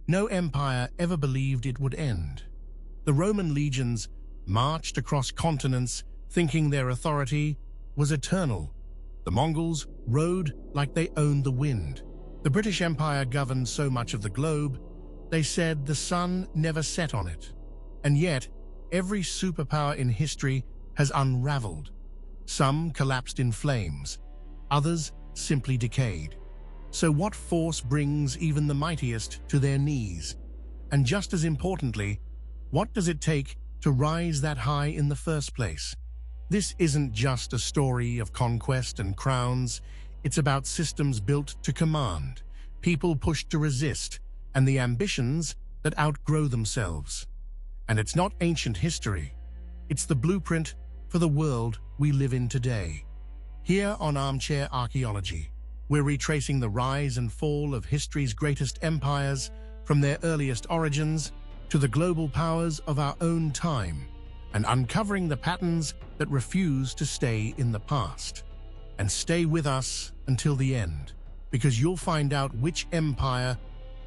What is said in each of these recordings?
No empire ever believed it would end. The Roman legions marched across continents thinking their authority was eternal. The Mongols rode like they owned the wind. The British Empire governed so much of the globe, they said the sun never set on it. And yet, every superpower in history has unraveled. Some collapsed in flames, others simply decayed. So what force brings even the mightiest to their knees? And just as importantly, what does it take to rise that high in the first place? This isn't just a story of conquest and crowns, it's about systems built to command, people pushed to resist, and the ambitions that outgrow themselves. And it's not ancient history, it's the blueprint for the world we live in today. Here on Armchair Archaeology, we're retracing the rise and fall of history's greatest empires, from their earliest origins to the global powers of our own time, and uncovering the patterns that refuse to stay in the past. And stay with us until the end, because you'll find out which empire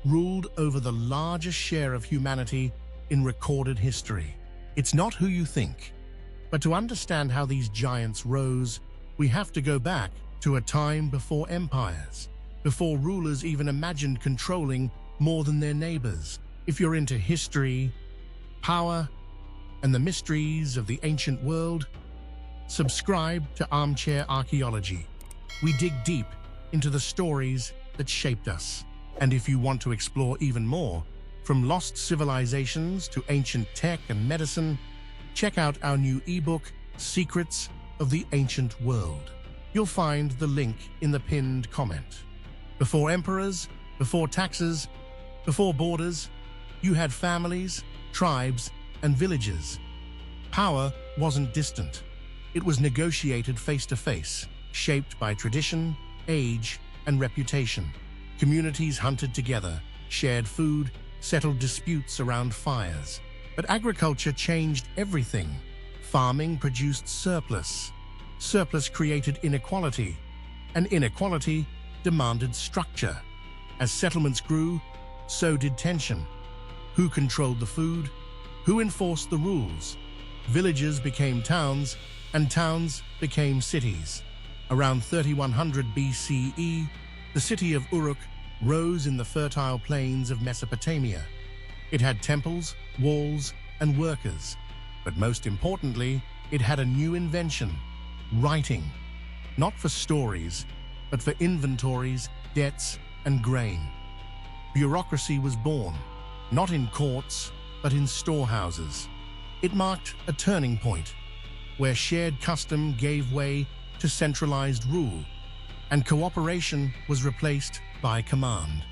ruled over the largest share of humanity in recorded history. It's not who you think, but to understand how these giants rose, we have to go back to a time before empires, before rulers even imagined controlling more than their neighbors. If you're into history, power, and the mysteries of the ancient world, subscribe to Armchair Archaeology. We dig deep into the stories that shaped us. And if you want to explore even more, from lost civilizations to ancient tech and medicine, check out our new ebook, Secrets of the Ancient World. You'll find the link in the pinned comment. Before emperors, before taxes, before borders, you had families, tribes, and villages. Power wasn't distant. It was negotiated face to face, shaped by tradition, age, and reputation. Communities hunted together, shared food, settled disputes around fires. But agriculture changed everything. Farming produced surplus. Surplus created inequality, and inequality demanded structure. As settlements grew, so did tension. Who controlled the food? Who enforced the rules? Villages became towns, and towns became cities. Around 3100 BCE, the city of Uruk rose in the fertile plains of Mesopotamia. It had temples, walls, and workers. But most importantly, it had a new invention: writing. Not for stories, but for inventories, debts, and grain. Bureaucracy was born, not in courts, but in storehouses. It marked a turning point, where shared custom gave way to centralized rule, and cooperation was replaced by command.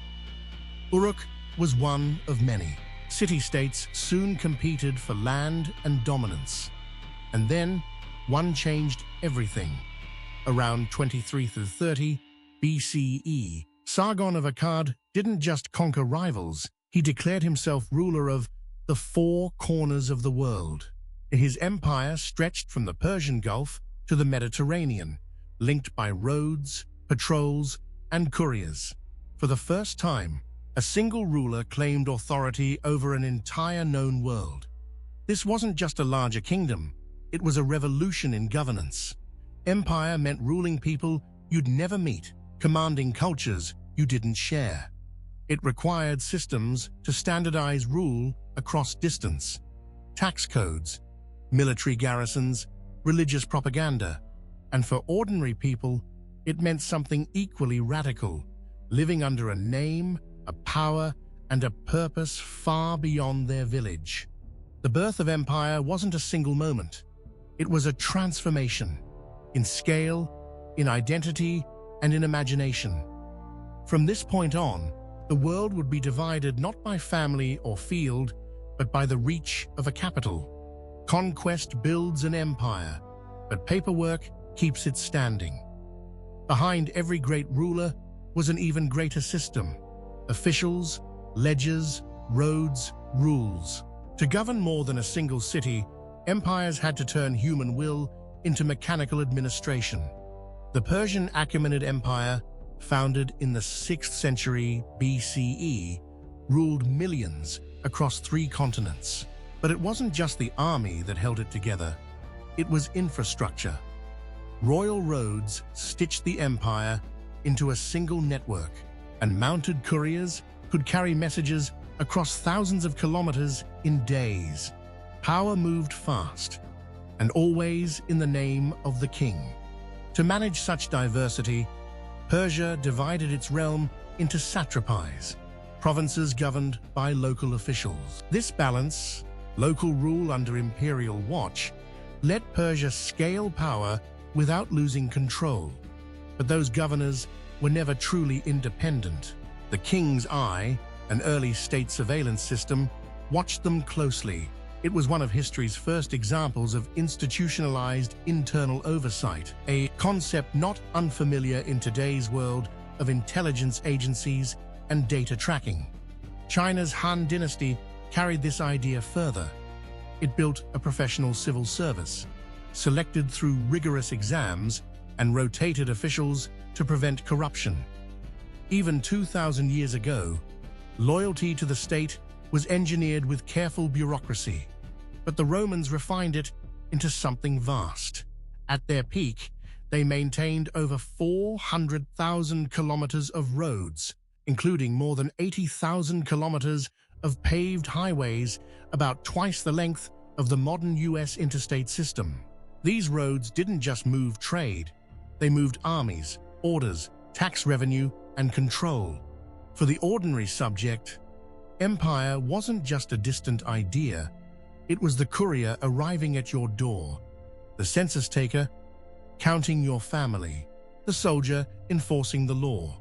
Uruk was one of many. City-states soon competed for land and dominance. And then, one changed everything. Around 2330 BCE, Sargon of Akkad didn't just conquer rivals, he declared himself ruler of the four corners of the world. His empire stretched from the Persian Gulf to the Mediterranean, linked by roads, patrols, and couriers. For the first time, a single ruler claimed authority over an entire known world. This wasn't just a larger kingdom, it was a revolution in governance. Empire meant ruling people you'd never meet, commanding cultures you didn't share. It required systems to standardize rule across distance: tax codes, military garrisons, religious propaganda. And for ordinary people, it meant something equally radical: living under a name, a power, and a purpose far beyond their village. The birth of empire wasn't a single moment. It was a transformation, in scale, in identity, and in imagination. From this point on, the world would be divided not by family or field, but by the reach of a capital. Conquest builds an empire, but paperwork keeps it standing. Behind every great ruler was an even greater system: officials, ledgers, roads, rules. To govern more than a single city, empires had to turn human will into mechanical administration. The Persian Achaemenid Empire, founded in the 6th century BCE, ruled millions across 3 continents. But it wasn't just the army that held it together. It was infrastructure. Royal roads stitched the empire into a single network, and mounted couriers could carry messages across thousands of kilometers in days. Power moved fast, and always in the name of the king. To manage such diversity, Persia divided its realm into satrapies, provinces governed by local officials. This balance, local rule under imperial watch, let Persia scale power without losing control. But those governors were never truly independent. The king's eye, an early state surveillance system, watched them closely. It was one of history's first examples of institutionalized internal oversight, a concept not unfamiliar in today's world of intelligence agencies and data tracking. China's Han Dynasty carried this idea further. It built a professional civil service, selected through rigorous exams, and rotated officials to prevent corruption. Even 2,000 years ago, loyalty to the state was engineered with careful bureaucracy, but the Romans refined it into something vast. At their peak, they maintained over 400,000 kilometers of roads, including more than 80,000 kilometers of paved highways, about twice the length of the modern US interstate system. These roads didn't just move trade, they moved armies, orders, tax revenue, and control. For the ordinary subject, empire wasn't just a distant idea, it was the courier arriving at your door, the census taker counting your family, the soldier enforcing the law.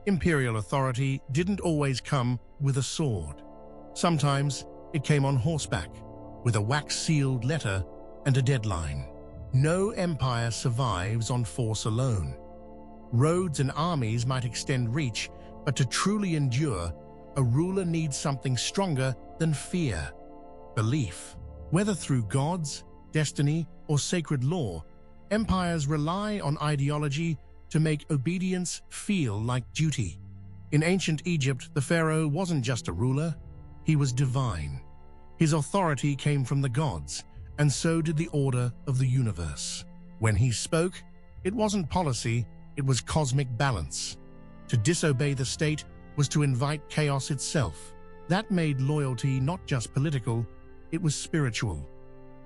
Imperial authority didn't always come with a sword. Sometimes it came on horseback, with a wax-sealed letter and a deadline. No empire survives on force alone. Roads and armies might extend reach, but to truly endure, a ruler needs something stronger than fear. Belief. Whether through gods, destiny, or sacred law, empires rely on ideology to make obedience feel like duty. In ancient Egypt, the pharaoh wasn't just a ruler, he was divine. His authority came from the gods, and so did the order of the universe. When he spoke, it wasn't policy, it was cosmic balance. To disobey the state was to invite chaos itself. That made loyalty not just political, it was spiritual.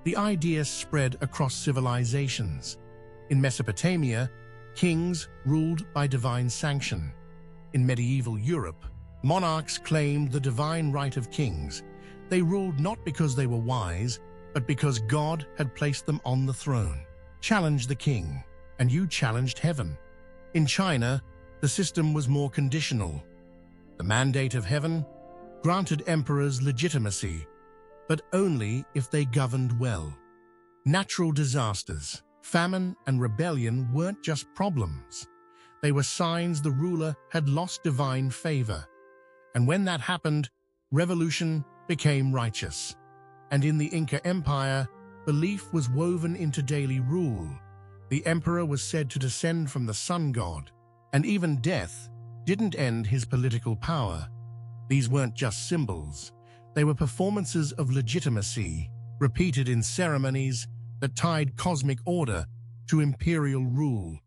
The idea spread across civilizations. In Mesopotamia, kings ruled by divine sanction. In medieval Europe, monarchs claimed the divine right of kings. They ruled not because they were wise, but because God had placed them on the throne. Challenge the king, and you challenged heaven. In China, the system was more conditional. The mandate of heaven granted emperors legitimacy, but only if they governed well. Natural disasters, famine, and rebellion weren't just problems. They were signs the ruler had lost divine favor. And when that happened, revolution became righteous. And in the Inca Empire, belief was woven into daily rule. The emperor was said to descend from the sun god, and even death didn't end his political power. These weren't just symbols. They were performances of legitimacy, repeated in ceremonies that tied cosmic order to imperial rule.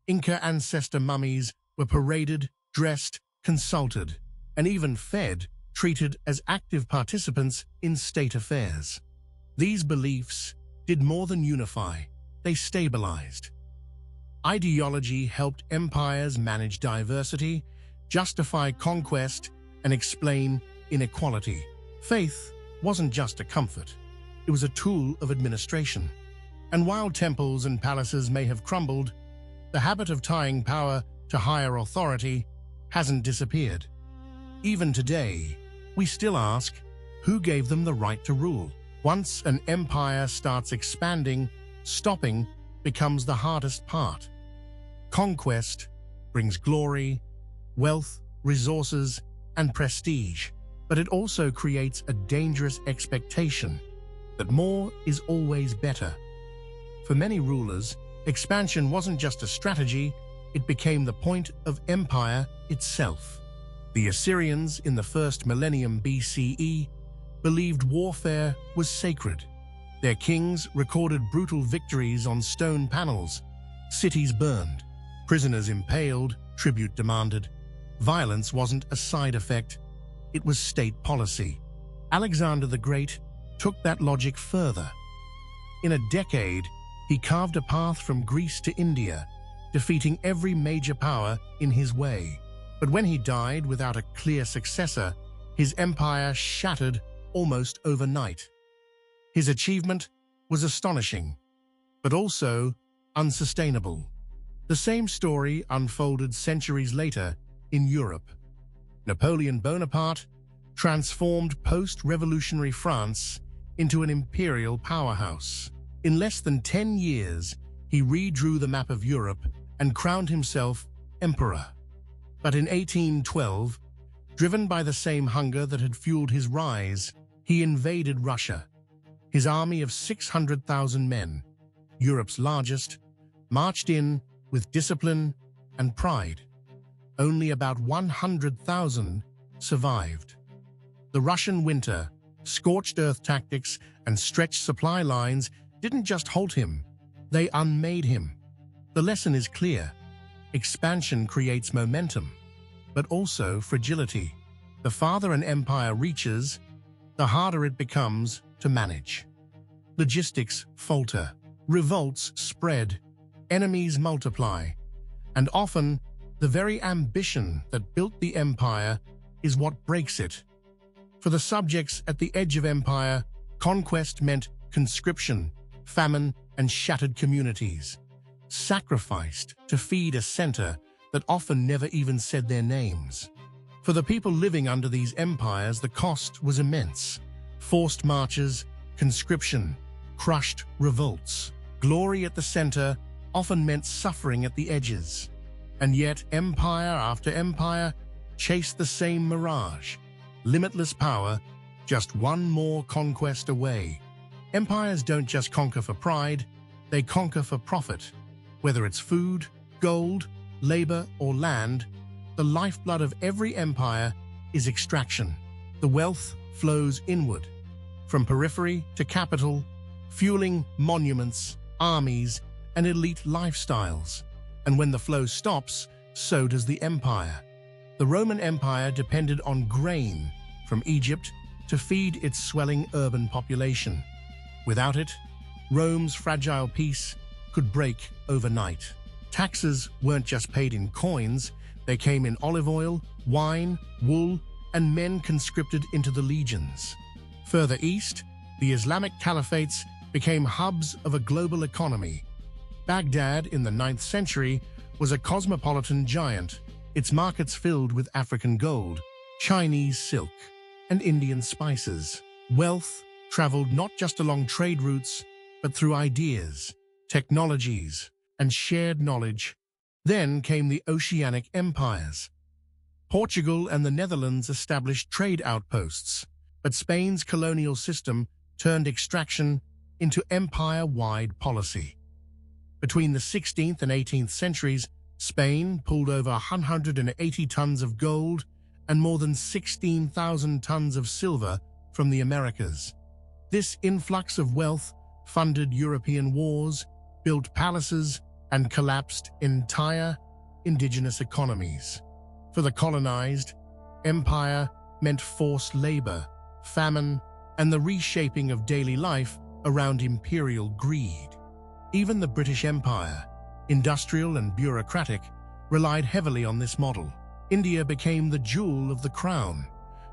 Inca ancestor mummies were paraded, dressed, consulted, and even fed, treated as active participants in state affairs. These beliefs did more than unify, they stabilized. Ideology helped empires manage diversity, justify conquest, and explain inequality. Faith wasn't just a comfort, it was a tool of administration. And while temples and palaces may have crumbled, the habit of tying power to higher authority hasn't disappeared. Even today, we still ask, who gave them the right to rule? Once an empire starts expanding, stopping becomes the hardest part. Conquest brings glory, wealth, resources, and prestige, but it also creates a dangerous expectation that more is always better. For many rulers, expansion wasn't just a strategy, it became the point of empire itself. The Assyrians in the first millennium BCE believed warfare was sacred. Their kings recorded brutal victories on stone panels, cities burned, prisoners impaled, tribute demanded. Violence wasn't a side effect, it was state policy. Alexander the Great took that logic further. In a decade, he carved a path from Greece to India, defeating every major power in his way. But when he died without a clear successor, his empire shattered almost overnight. His achievement was astonishing, but also unsustainable. The same story unfolded centuries later in Europe. Napoleon Bonaparte transformed post-revolutionary France into an imperial powerhouse. In less than 10 years, he redrew the map of Europe and crowned himself emperor. But in 1812, driven by the same hunger that had fueled his rise, he invaded Russia. His army of 600,000 men, Europe's largest, marched in with discipline and pride. Only about 100,000 survived. The Russian winter, scorched earth tactics, and stretched supply lines didn't just halt him, they unmade him. The lesson is clear. Expansion creates momentum, but also fragility. The farther an empire reaches, the harder it becomes to manage. Logistics falter, revolts spread, enemies multiply, and often the very ambition that built the empire is what breaks it. For the subjects at the edge of empire, conquest meant conscription, famine, and shattered communities, sacrificed to feed a center that often never even said their names. For the people living under these empires, the cost was immense. Forced marches, conscription, crushed revolts. Glory at the center often meant suffering at the edges. And yet, empire after empire chased the same mirage. Limitless power, just one more conquest away. Empires don't just conquer for pride, they conquer for profit. Whether it's food, gold, labor, or land, the lifeblood of every empire is extraction. The wealth flows inward, from periphery to capital, fueling monuments, armies, and elite lifestyles. And when the flow stops, so does the empire. The Roman Empire depended on grain from Egypt to feed its swelling urban population. Without it, Rome's fragile peace could break overnight. Taxes weren't just paid in coins, they came in olive oil, wine, wool, and men conscripted into the legions. Further east, the Islamic caliphates became hubs of a global economy. Baghdad in the 9th century was a cosmopolitan giant, its markets filled with African gold, Chinese silk, and Indian spices. Wealth traveled not just along trade routes, but through ideas, technologies, and shared knowledge. Then came the oceanic empires. Portugal and the Netherlands established trade outposts, but Spain's colonial system turned extraction into empire-wide policy. Between the 16th and 18th centuries, Spain pulled over 180 tons of gold and more than 16,000 tons of silver from the Americas. This influx of wealth funded European wars, built palaces, and collapsed entire indigenous economies. For the colonized, empire meant forced labor, famine, and the reshaping of daily life around imperial greed. Even the British Empire, industrial and bureaucratic, relied heavily on this model. India became the jewel of the crown,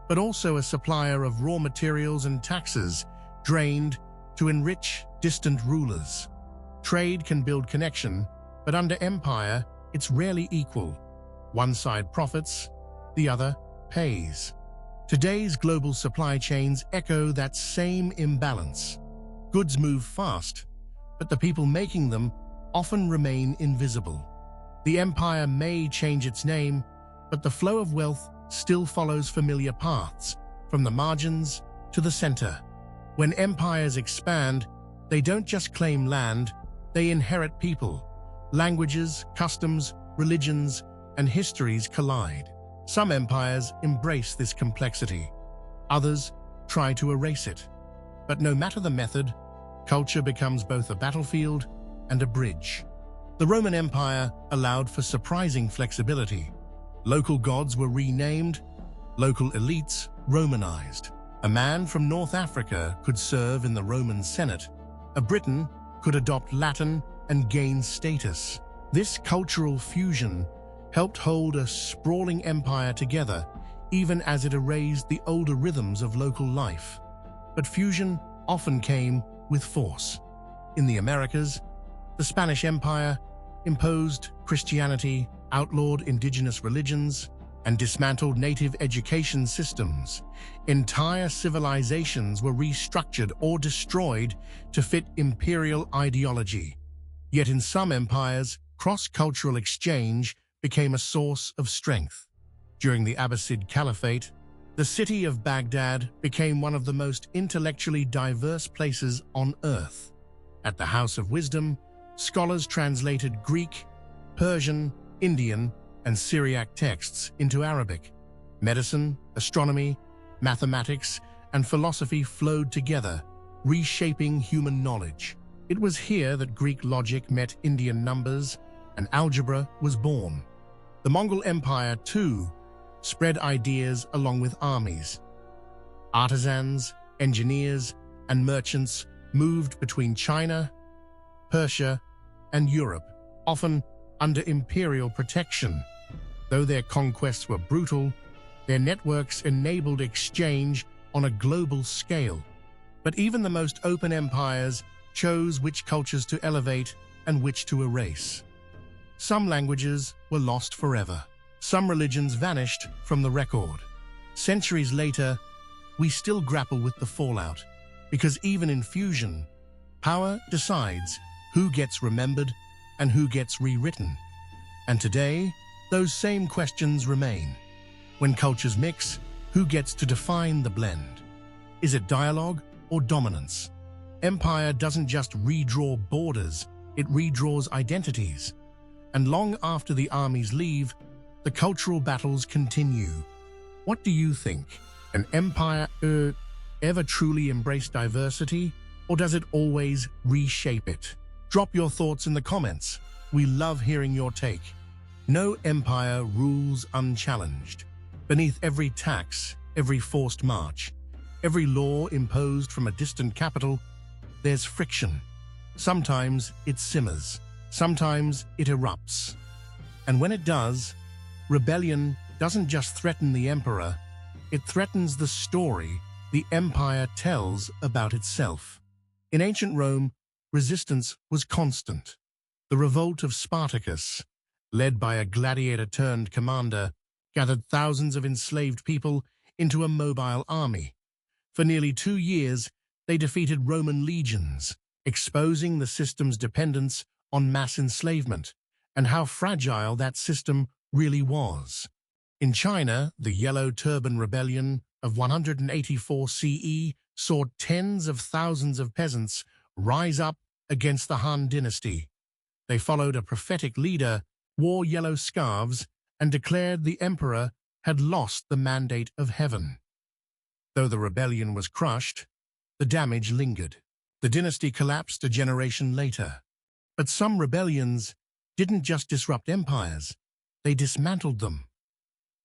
but also a supplier of raw materials and taxes drained to enrich distant rulers. Trade can build connection, but under empire, it's rarely equal. One side profits, the other pays. Today's global supply chains echo that same imbalance. Goods move fast, but the people making them often remain invisible. The empire may change its name, but the flow of wealth still follows familiar paths, from the margins to the center. When empires expand, they don't just claim land, they inherit people. Languages, customs, religions, and histories collide. Some empires embrace this complexity. Others try to erase it. But no matter the method, culture becomes both a battlefield and a bridge. The Roman Empire allowed for surprising flexibility. Local gods were renamed, local elites Romanized. A man from North Africa could serve in the Roman Senate. A Briton could adopt Latin and gain status. This cultural fusion helped hold a sprawling empire together, even as it erased the older rhythms of local life. But fusion often came with force. In the Americas, the Spanish Empire imposed Christianity, outlawed indigenous religions, and dismantled native education systems. Entire civilizations were restructured or destroyed to fit imperial ideology. Yet in some empires, cross-cultural exchange became a source of strength. During the Abbasid Caliphate, the city of Baghdad became one of the most intellectually diverse places on earth. At the House of Wisdom, scholars translated Greek, Persian, Indian, and Syriac texts into Arabic. Medicine, astronomy, mathematics, and philosophy flowed together, reshaping human knowledge. It was here that Greek logic met Indian numbers, and algebra was born. The Mongol Empire, too, spread ideas along with armies. Artisans, engineers, and merchants moved between China, Persia, and Europe, often under imperial protection. Though their conquests were brutal, their networks enabled exchange on a global scale. But even the most open empires chose which cultures to elevate and which to erase. Some languages were lost forever. Some religions vanished from the record. Centuries later, we still grapple with the fallout, because even in fusion, power decides who gets remembered and who gets rewritten. And today, those same questions remain. When cultures mix, who gets to define the blend? Is it dialogue or dominance? Empire doesn't just redraw borders, it redraws identities. And long after the armies leave, the cultural battles continue. What do you think? An empire ever truly embrace diversity, or does it always reshape it? Drop your thoughts in the comments. We love hearing your take. No empire rules unchallenged. Beneath every tax, every forced march, every law imposed from a distant capital, there's friction. Sometimes it simmers, sometimes it erupts. And when it does, rebellion doesn't just threaten the emperor, it threatens the story the empire tells about itself. In ancient Rome, resistance was constant. The revolt of Spartacus, led by a gladiator-turned-commander, gathered thousands of enslaved people into a mobile army. For nearly 2 years, they defeated Roman legions, exposing the system's dependence on mass enslavement and how fragile that system really was. In China, the Yellow Turban Rebellion of 184 CE saw tens of thousands of peasants rise up against the Han dynasty. They followed a prophetic leader, wore yellow scarves, and declared the emperor had lost the mandate of heaven. Though the rebellion was crushed, the damage lingered. The dynasty collapsed a generation later. But some rebellions didn't just disrupt empires, they dismantled them.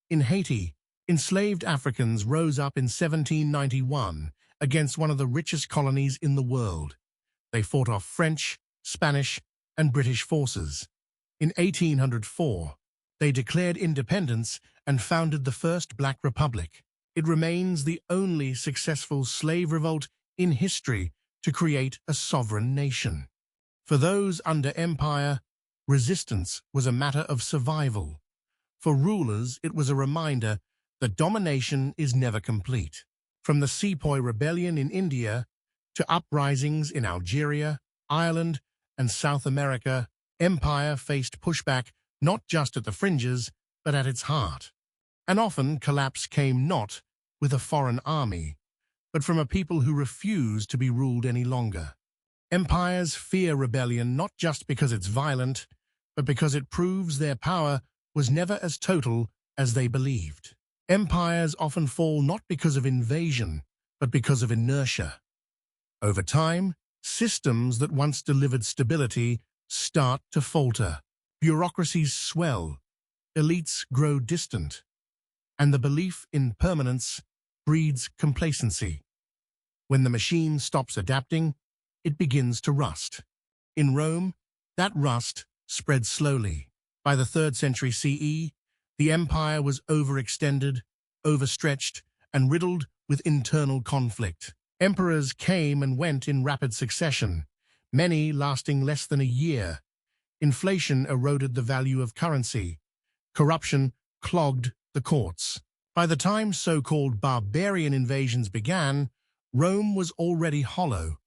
In Haiti, enslaved Africans rose up in 1791 against one of the richest colonies in the world. They fought off French, Spanish, and British forces. In 1804, they declared independence and founded the first Black Republic. It remains the only successful slave revolt in history to create a sovereign nation. For those under empire, resistance was a matter of survival. For rulers, it was a reminder that domination is never complete. From the Sepoy Rebellion in India to uprisings in Algeria, Ireland, and South America, empire faced pushback not just at the fringes, but at its heart. And often collapse came not with a foreign army, but from a people who refused to be ruled any longer. Empires fear rebellion not just because it's violent, but because it proves their power was never as total as they believed. Empires often fall not because of invasion, but because of inertia. Over time, systems that once delivered stability start to falter. Bureaucracies swell, elites grow distant, and the belief in permanence breeds complacency. When the machine stops adapting, it begins to rust. In Rome, that rust spread slowly. By the 3rd century CE, the empire was overextended, overstretched, and riddled with internal conflict. Emperors came and went in rapid succession, many lasting less than a year. Inflation eroded the value of currency. Corruption clogged the courts. By the time so-called barbarian invasions began, Rome was already hollow.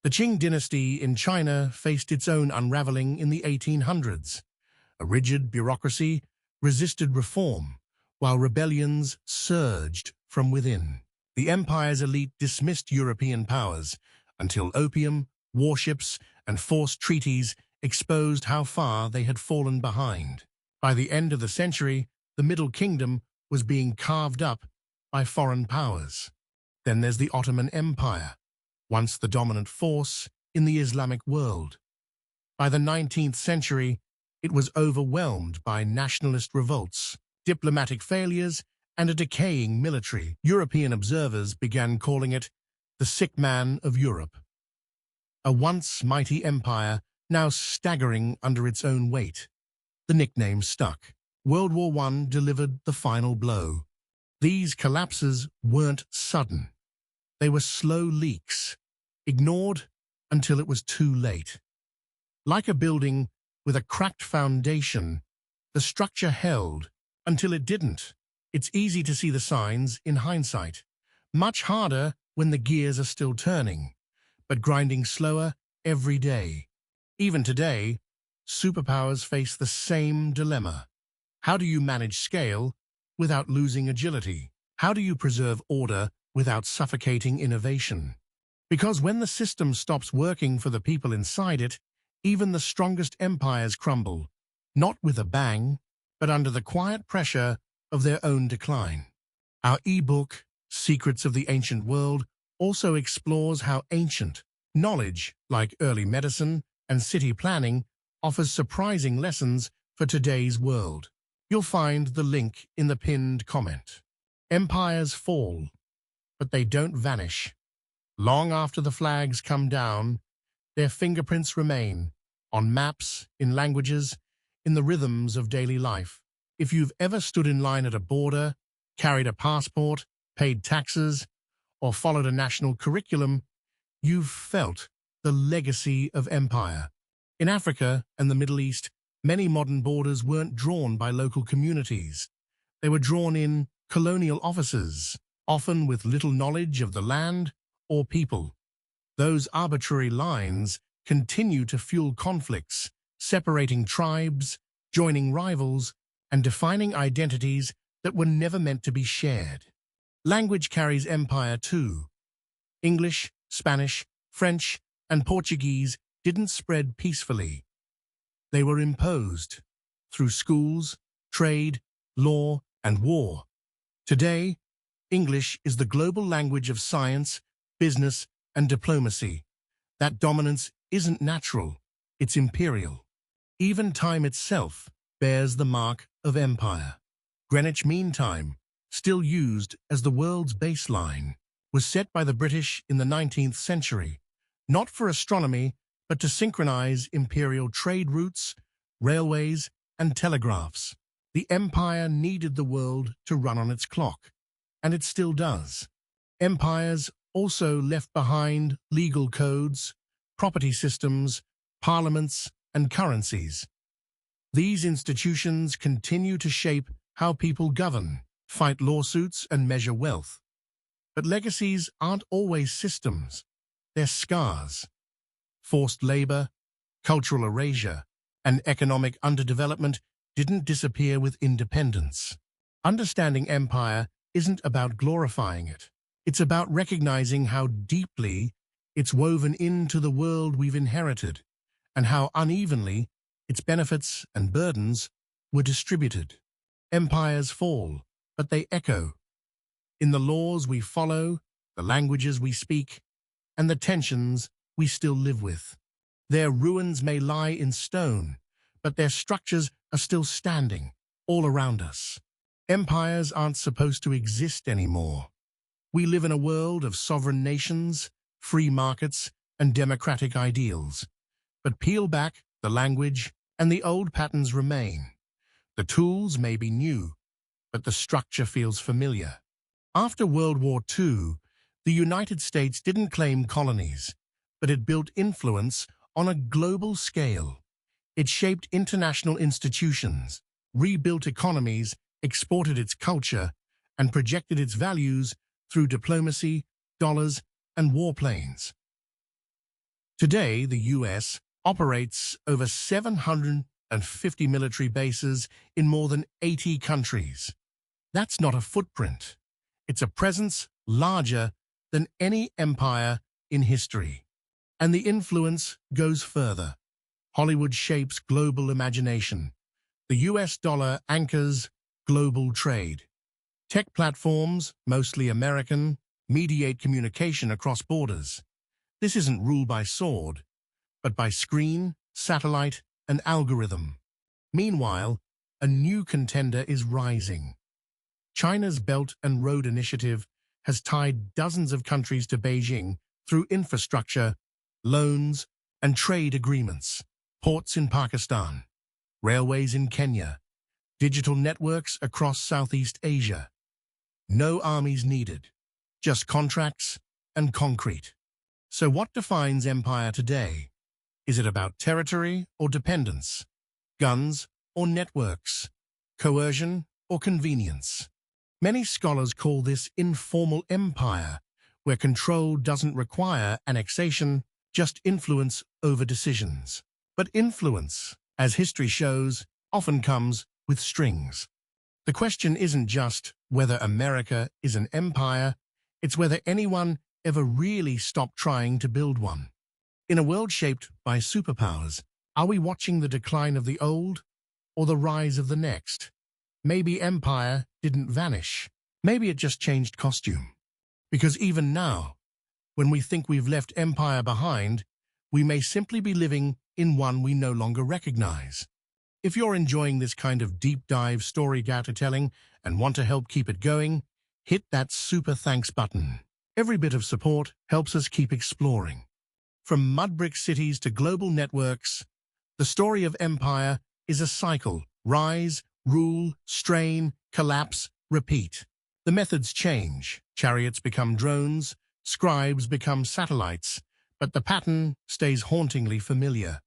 The Qing dynasty in China faced its own unraveling in the 1800s. A rigid bureaucracy resisted reform, while rebellions surged from within. The empire's elite dismissed European powers until opium, warships, and forced treaties exposed how far they had fallen behind. By the end of the century, the Middle Kingdom was being carved up by foreign powers. Then there's the Ottoman Empire, once the dominant force in the Islamic world. By the 19th century, it was overwhelmed by nationalist revolts, diplomatic failures, and a decaying military. European observers began calling it the sick man of Europe. A once mighty empire, now staggering under its own weight. The nickname stuck. World War I delivered the final blow. These collapses weren't sudden. They were slow leaks, ignored until it was too late. Like a building with a cracked foundation, the structure held until it didn't. It's easy to see the signs in hindsight. Much harder when the gears are still turning, but grinding slower every day. Even today, superpowers face the same dilemma. How do you manage scale without losing agility? How do you preserve order without suffocating innovation? Because when the system stops working for the people inside it, even the strongest empires crumble, not with a bang, but under the quiet pressure of their own decline. Our ebook, Secrets of the Ancient World, also explores how ancient knowledge, like early medicine and city planning, offers surprising lessons for today's world. You'll find the link in the pinned comment. Empires fall, but they don't vanish. Long after the flags come down, their fingerprints remain on maps, in languages, in the rhythms of daily life. If you've ever stood in line at a border, carried a passport, paid taxes, or followed a national curriculum, you've felt the legacy of empire. In Africa and the Middle East, many modern borders weren't drawn by local communities. They were drawn in colonial offices, often with little knowledge of the land or people. Those arbitrary lines continue to fuel conflicts, separating tribes, joining rivals, and defining identities that were never meant to be shared. Language carries empire too. English, Spanish, French, and Portuguese didn't spread peacefully. They were imposed through schools, trade, law, and war. Today, English is the global language of science, business, and diplomacy. That dominance isn't natural, it's imperial. Even time itself bears the mark of empire. Greenwich Mean Time, still used as the world's baseline, was set by the British in the 19th century, not for astronomy, but to synchronize imperial trade routes, railways, and telegraphs. The empire needed the world to run on its clock, and it still does. Empires also left behind legal codes, property systems, parliaments, and currencies. These institutions continue to shape how people govern, fight lawsuits, and measure wealth. But legacies aren't always systems. They're scars. Forced labor, cultural erasure, and economic underdevelopment didn't disappear with independence. Understanding empire isn't about glorifying it. It's about recognizing how deeply it's woven into the world we've inherited, and how unevenly its benefits and burdens were distributed. Empires fall, but they echo. In the laws we follow, the languages we speak, and the tensions we still live with. Their ruins may lie in stone, but their structures are still standing, all around us. Empires aren't supposed to exist anymore. We live in a world of sovereign nations, free markets, and democratic ideals. But peel back, the language and the old patterns remain. The tools may be new, but the structure feels familiar. After World War II, the United States didn't claim colonies, but it built influence on a global scale. It shaped international institutions, rebuilt economies, exported its culture, and projected its values through diplomacy, dollars, and warplanes. Today, the US operates over 750 military bases in more than 80 countries. That's not a footprint. It's a presence larger than any empire in history. And the influence goes further. Hollywood shapes global imagination. The US dollar anchors global trade. Tech platforms, mostly American, mediate communication across borders. This isn't rule by sword, but by screen, satellite, and algorithm. Meanwhile, a new contender is rising. China's Belt and Road Initiative has tied dozens of countries to Beijing through infrastructure, loans, and trade agreements. Ports in Pakistan, railways in Kenya, digital networks across Southeast Asia. No armies needed, just contracts and concrete. So what defines empire today? Is it about territory or dependence, guns or networks, coercion or convenience? Many scholars call this informal empire, where control doesn't require annexation, just influence over decisions. But influence, as history shows, often comes with strings. The question isn't just whether America is an empire, it's whether anyone ever really stopped trying to build one. In a world shaped by superpowers, are we watching the decline of the old or the rise of the next? Maybe empire didn't vanish. Maybe it just changed costume. Because even now, when we think we've left empire behind, we may simply be living in one we no longer recognize. If you're enjoying this kind of deep dive storytelling and want to help keep it going, hit that super thanks button. Every bit of support helps us keep exploring. From mud-brick cities to global networks, the story of empire is a cycle: rise, rule, strain, collapse, repeat. The methods change. Chariots become drones, scribes become satellites, but the pattern stays hauntingly familiar.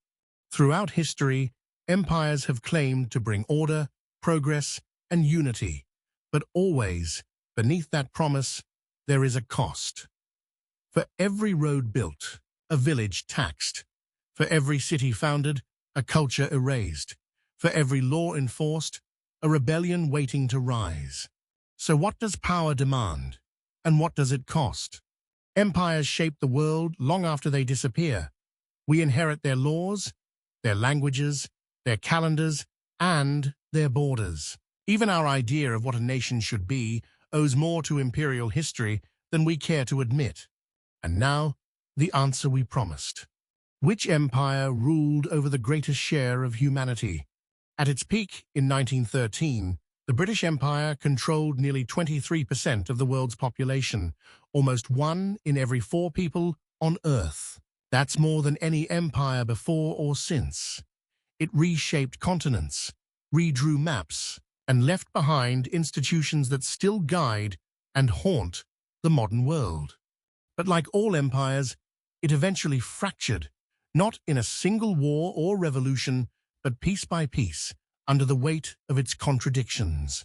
Throughout history, empires have claimed to bring order, progress, and unity, but always, beneath that promise, there is a cost. For every road built, a village taxed. For every city founded, a culture erased. For every law enforced, a rebellion waiting to rise. So what does power demand? And what does it cost? Empires shape the world long after they disappear. We inherit their laws, their languages, their calendars, and their borders. Even our idea of what a nation should be owes more to imperial history than we care to admit. And now, the answer we promised. Which empire ruled over the greatest share of humanity? At its peak in 1913, the British Empire controlled nearly 23% of the world's population, almost 1 in every 4 people on Earth. That's more than any empire before or since. It reshaped continents, redrew maps, and left behind institutions that still guide and haunt the modern world. But like all empires, it eventually fractured, not in a single war or revolution, but piece by piece, under the weight of its contradictions.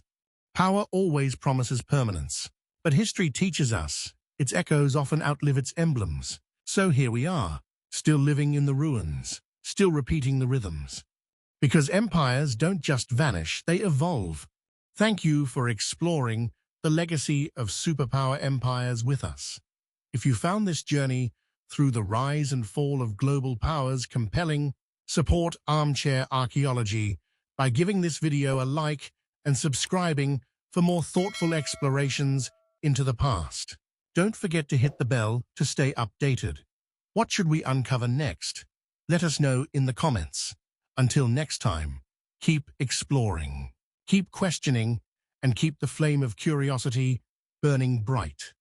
Power always promises permanence, but history teaches us its echoes often outlive its emblems. So here we are, still living in the ruins, still repeating the rhythms. Because empires don't just vanish, they evolve. Thank you for exploring the legacy of superpower empires with us. If you found this journey through the rise and fall of global powers compelling, support Armchair Archaeology by giving this video a like and subscribing for more thoughtful explorations into the past. Don't forget to hit the bell to stay updated. What should we uncover next? Let us know in the comments. Until next time, keep exploring, keep questioning, and keep the flame of curiosity burning bright.